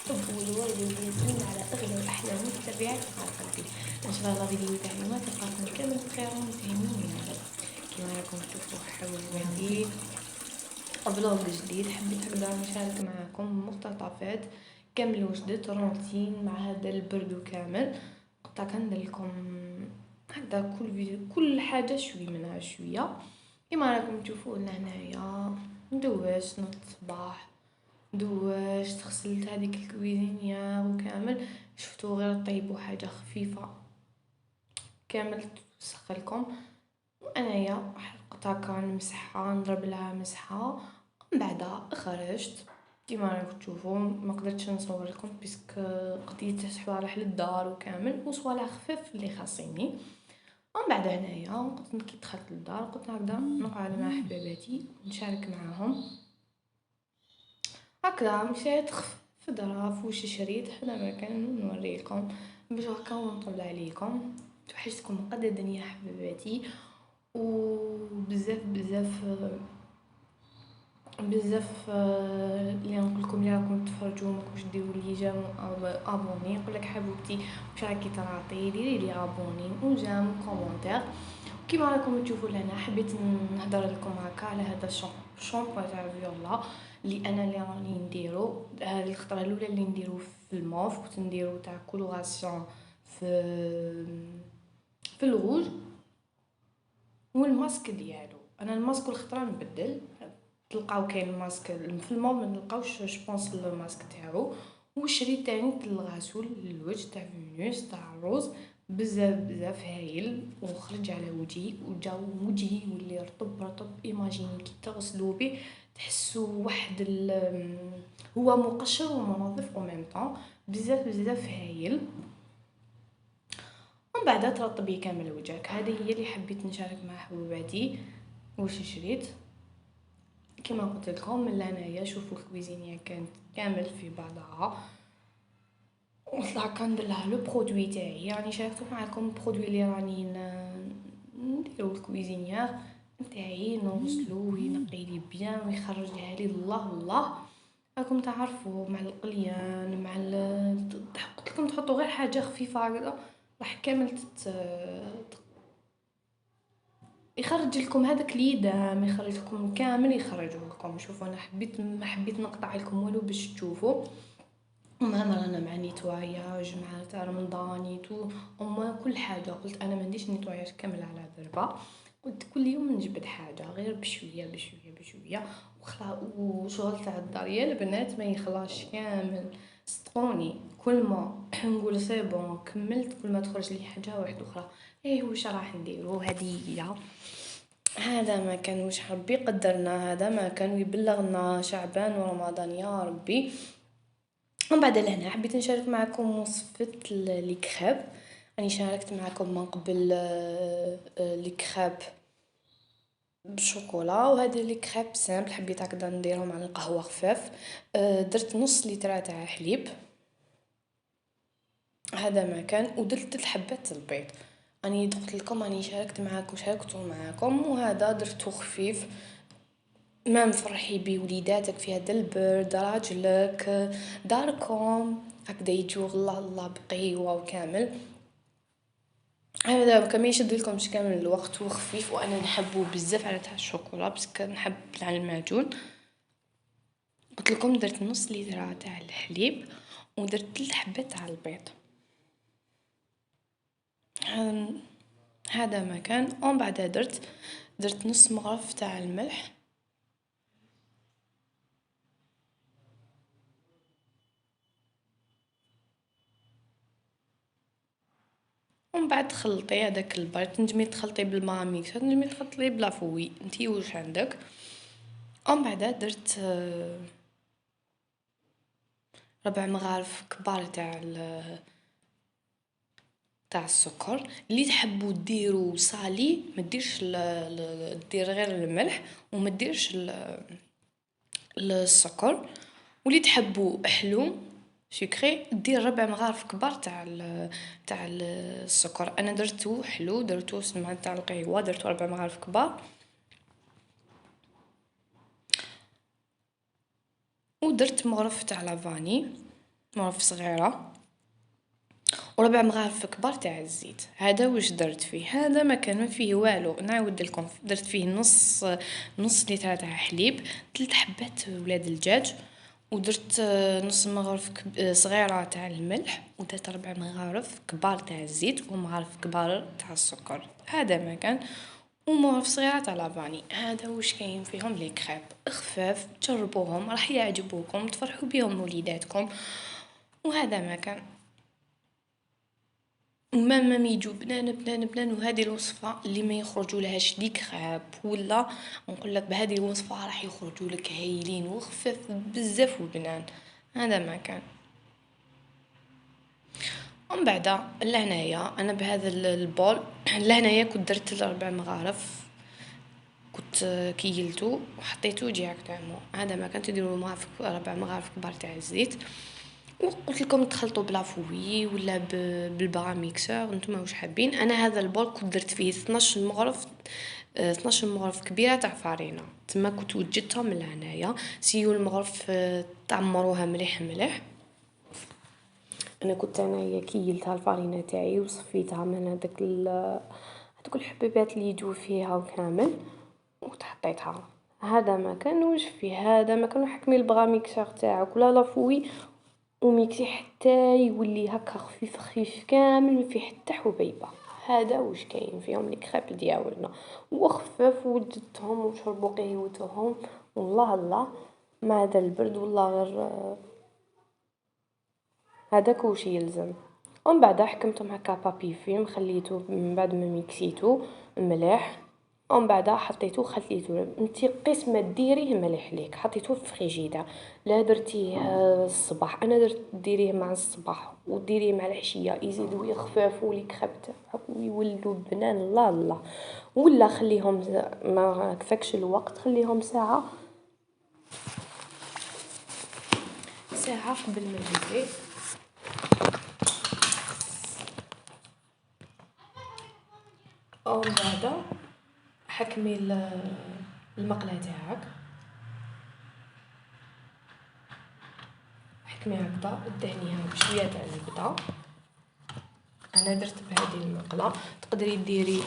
الحب والورد والياسمين على أغلى الأحلام والتبعات مع قلبي. إن شاء الله فيديو تاعي ما تلقاكم كامل بخير ومتهنين يا رب. كيما راكم تشوفوا حبيباتي فلوق جديد، حبيت هكذا نشارك معاكم مقتطفات كامل وجدت روتين مع هذا البرد كامل. قلت كندير لكم هكذا كل فيديو كل حاجه شوي منها شويه. كيما راكم تشوفوا لنا هنايا ندوش نوض الصباح، دوشت غسلت هذيك الكويزينيا وكامل، شفتو غير طيبوا حاجه خفيفه كامل تسخلكم. وانايا حرقت هكا نمسحها نضرب لها مسحه، من بعدها خرجت كيما راكم تشوفوا. ما قدرتش نصور لكم باسكو قضيت صوالح للدار وكامل وصوالح خفيف اللي خاصيني. ومن بعد هنايا كنت كي دخلت للدار قلت هكذا نقعد مع حباباتي نشارك معاهم هكذا. مشيت في ظرف وش شريت هذا ما كان نوريكم باش هكا ونطلع عليكم. توحشتكم قد الدنيا حباباتي، وبزاف بزاف بزاف اللي نقول لكم اللي راكم تفرجوا ماكوش ديروا لي جيم ابوني. نقول لك حبيبتي واش راكي تراطي ديري لي ابوني وجيم كومونتير. كيما راكم تشوفوا لهنا حبيت نهضر لكم هكا على هذا الشامبو تاع فيولا اللي انا اللي راني نديرو. هذه الخطره الاولى اللي نديرو في الموف، كنت نديرو تاع كولوراسيون في الغوج. والماسك ديالو انا الماسك الخطره نبدل، تلقاو كاين الماسك في الموف ما نلقاوش جوبونس الماسك تاعو. وشريت تاني الغسول للوجه تاع فينوس تاع الروز بزاف بزاف هايل وخرج على وجهي وجا وجهي واللي رطب رطب. ايماجيني كي تغسلوا به تحسوا واحد هو مقشر ومنظف او ميم طون بزاف بزاف هايل. ومن بعد ترطبي كامل وجهك. هذه هي اللي حبيت نشارك مع حبوباتي واش شريت. كما قلت لكم من انايا شوفوا الكويزينيا كانت كامل في بعضها وطلع كندير لها لو برودوي تاعي. يعني شاركت معكم البرودوي اللي راني نديرو الكويزينيا تاعي نغسلو وينقي لي بيان ويخرجها لي الله الله. راكم تعرفوا مع القليان مع قلت لكم تحطوا غير حاجه خفيفه هكذا راح كامل يخرج لكم هذاك اليدام، يخرج لكم كامل يخرجه لكم. شوفوا انا ما حبيت نقطع لكم والو باش تشوفوا. وما رانا مع نيتواياج مع تاع رمضانيتو وما كل حاجه. قلت انا ما نديش نيتواياج كامل على ضربه، قلت كل يوم نجبد حاجه غير بشويه بشويه بشويه وشغل تاع الدار يا البنات ما يخلاش كامل. صدقوني كل ما نقول سي بون كملت كل ما تخرج لي حاجه واحده اخرى. ايه واش راح نديرو هذه هي. هذا ما كان وش ربي قدرنا، هذا ما كان يبلغنا شعبان ورمضان يا ربي. ومن بعد لهنا حبيت نشارك معكم وصفة الكريب. راني شاركت معكم من قبل الكريب بالشوكولا، وهذا الكريب سامبل حبيت هكذا نديرهم على القهوه خفاف. درت نص لتر تاع حليب هذا ما كان، ودرت 3 حبات البيض. اني قلت لكم اني شاركته معاكم وهذا درته خفيف. ما مفرحي بوليداتك في هذا البرد راجلك داركم هكذا يجوا الله الله بقيوه وكامل. هذا كما يشد لكم كامل الوقت وخفيف وانا نحبه بزاف على تاع الشوكولا بس نحب تاع المعجون. قلت لكم درت نص لتر تاع الحليب ودرت 3 حبات تاع البيض. هذا ما كان. ومن بعد درت نص مغرف تاع الملح ومن بعد تخلطي هذاك البيض. تنجمي تخلطي بالماء ميكس، تنجمي تخلطي بلا فوي انتي واش عندك. ومن بعد درت 4 مغارف كبار تاع السكر. اللي تحبوا ديروا صالي ما ديرش دير غير الملح وما ديرش السكر. واللي تحبوا حلو سكري دير 4 مغارف كبار تاع السكر. انا درتو حلو درتو مع تاع القهوه درتو 4 مغارف كبار. ودرت مغرف تاع لافاني مغرف صغيرة وربع مغارف كبار تاع الزيت. هذا واش درت فيه، هذا ما فيه والو، نعاود لكم درت فيه نص لتر تاع حليب، 3 حبات ولاد الدجاج، ودرت نص مغرف صغيره تاع الملح، ودرت 4 مغارف كبار تاع الزيت ومغارف كبار تاع السكر. هذا ما كان، ومغرف صغيره تاع لافاني. هذا واش كاين فيهم لي كريب خفاف، تجربوهم راح يعجبوكم، تفرحوا بهم وليداتكم. وهذا ما كان. ومام يجوا بنان، وهذه الوصفة اللي ما يخرجوا لهاش ديك خاب ولا نقول لك بهذه الوصفة راح يخرجوا لك هايلين وخفاف بزاف وبنان. هذا ما كان. ومن بعد لهنايا انا بهذا البول لهنايا كنت درت 4 مغارف، كنت كيلتو وحطيتو ديريكتومون. هذا ما كان تديروا 4 مغارف كبار تاع الزيت، وقلت لكم تخلطوا بلا فوي ولا بالبرا ميكسور نتوما واش حابين. انا هذا البول كنت درت فيه 12 مغرف 12 مغرف كبيره تاع فارينه، تما كنت وجدتهم لهنايا. سيو المغرف تعمروها مليح مليح. انا كنت انايا كيلتها الفارينه تاعي وصفيتها من هذوك الحبيبات اللي يجوا فيها وكامل، وحطيتها. هذا ما كان واش فيه، هذا ما كانوا حكمي البغا ميكسور تاعك ولا لافوي وميكسي حتى يولي هكا خفيف خفيف كامل ما فيه حتى حبيبه. هذا واش كاين فيهم لي كريب ديالنا وخفاف، وجدتهم وشربوا قهوتهم والله الله مع هذا البرد والله غير هذاك واش يلزم. ومن بعد حكمتهم هكا بابي فيلم، خليته من بعد ما ميكسيتو مليح، ومن بعد حطيتو خليتو انتي قيس ما ديريه مليح ليك، حطيتوه في فريجيدار. لا درتيه الصباح، انا درت ديريه مع الصباح وديريه مع العشيه يزيدوا يخففوا لك خبت ويولوا بنان الله الله. ولا خليهم ما كفاكش الوقت، خليهم ساعه قبل ما تجي. ومن بعد حكمي المقله تاعك، حكمي هكذا ودهنيها بشويه تاع الزبده. انا درت بهذه المقله، تقدري ديري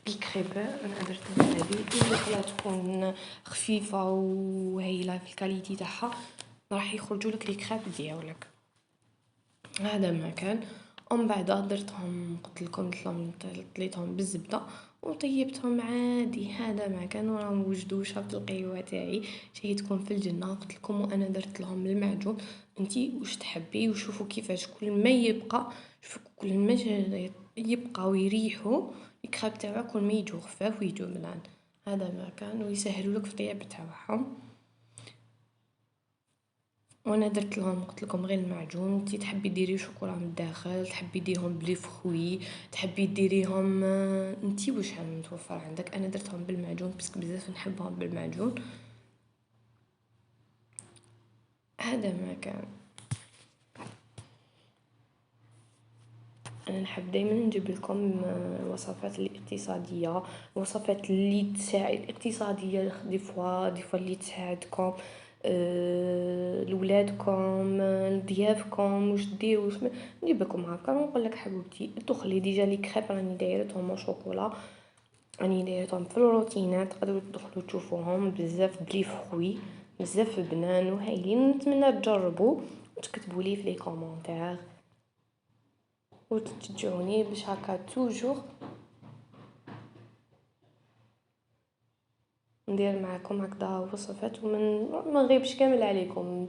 بالكريبه، انا درت بهذه. المقله تكون خفيفه وهايله في الكاليتي تاعها، راح يخرجوا لك لي كريب ديالك. هذا ما كان. ومن بعد درتهم قلت لكم طليتهم بالزبده وطيبتهم عادي. هذا ما كان. وراهم وجدوا شربت القهوه تاعي شي تكون في الجنه. قلت لكم وانا درت لهم المعجون، انتي واش تحبي وشوفوا كيفاش كل ما يبقى، شوفوا كل ما يبقى ويريحوا الكريب تاعك، كل ما يجوا خفاف ويجوا بنان. هذا ما كان. ويسهلوا لك في الطياب تاعهم. وانا درت لهم قلت لكم غير المعجون. انتي تحبي ديري شوكولا من الداخل، تحبي ديرهم بلي فخوي، تحبي ديريهم انتي واش متوفر عندك. انا درتهم بالمعجون باسكو بزاف نحبهم بالمعجون. هذا ما كان. انا نحب دائما نجيب لكم الوصفات الاقتصاديه، الوصفات اللي تساعد الاقتصاديه دي فوا اللي تساعدكم لولادكم لضيافكم. واش ديروا واش نجيب لكم هكا ونقول لك حبيبتي ادخلي ديجا لي كريب راني دايرتهم شوكولا، راني دايرتهم في الروتينات، تقدروا تدخلوا تشوفوهم بزاف بلي فخوي بزاف بنان وهايلين. نتمنى تجربوا وتكتبوا لي في لي كومونتير وتشجعوني باش هكا توجور ندير معكم هكذا وصفات ومن ما نغيبش كامل عليكم.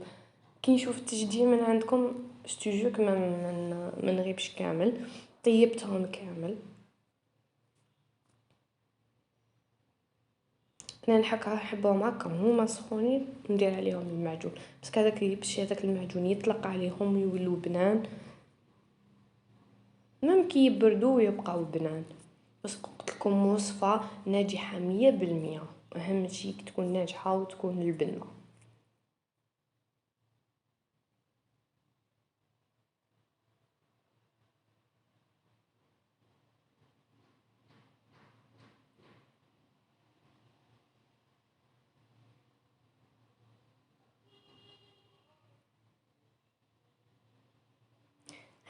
كي نشوف التشجيع من عندكم استوجوك ما نغيبش كامل. طيبتهم كامل. انا الحق نحبهم هكا هما سخونين ندير عليهم المعجون، بس هذاك باش هذاك المعجون يطلق عليهم ويولوا بنان، ميم كي يبردوا ويبقاو بنان. بس قلت لكم وصفه ناجحه 100%. اهم شيء تكون ناجحه وتكون البنه.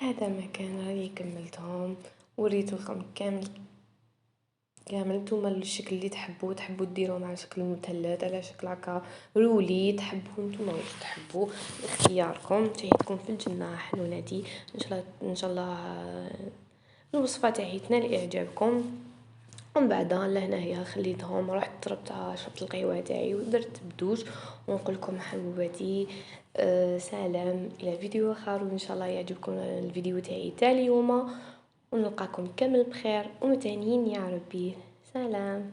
هذا ما كان راني كملتهم وريت لكم كامل نتوما الشكل اللي تحبوا ديروهم على شكل مثلث، على شكل هكا رولي، تحبوا نتوما واش تحبوا، اختياركم. تحياتكم في الجنه حنوناتي. ان شاء الله الوصفه تاعي تنال اعجابكم. ومن بعد لهنا هي خليتهم، رحت شربت القهوه تاعي ودرت بدوش. ونقول لكم حبوباتي سلام الى فيديو اخر، وان شاء الله يعجبكم الفيديو تاعي تاع اليوم، ونلقاكم كامل بخير ومتهنيين يا ربي. سلام.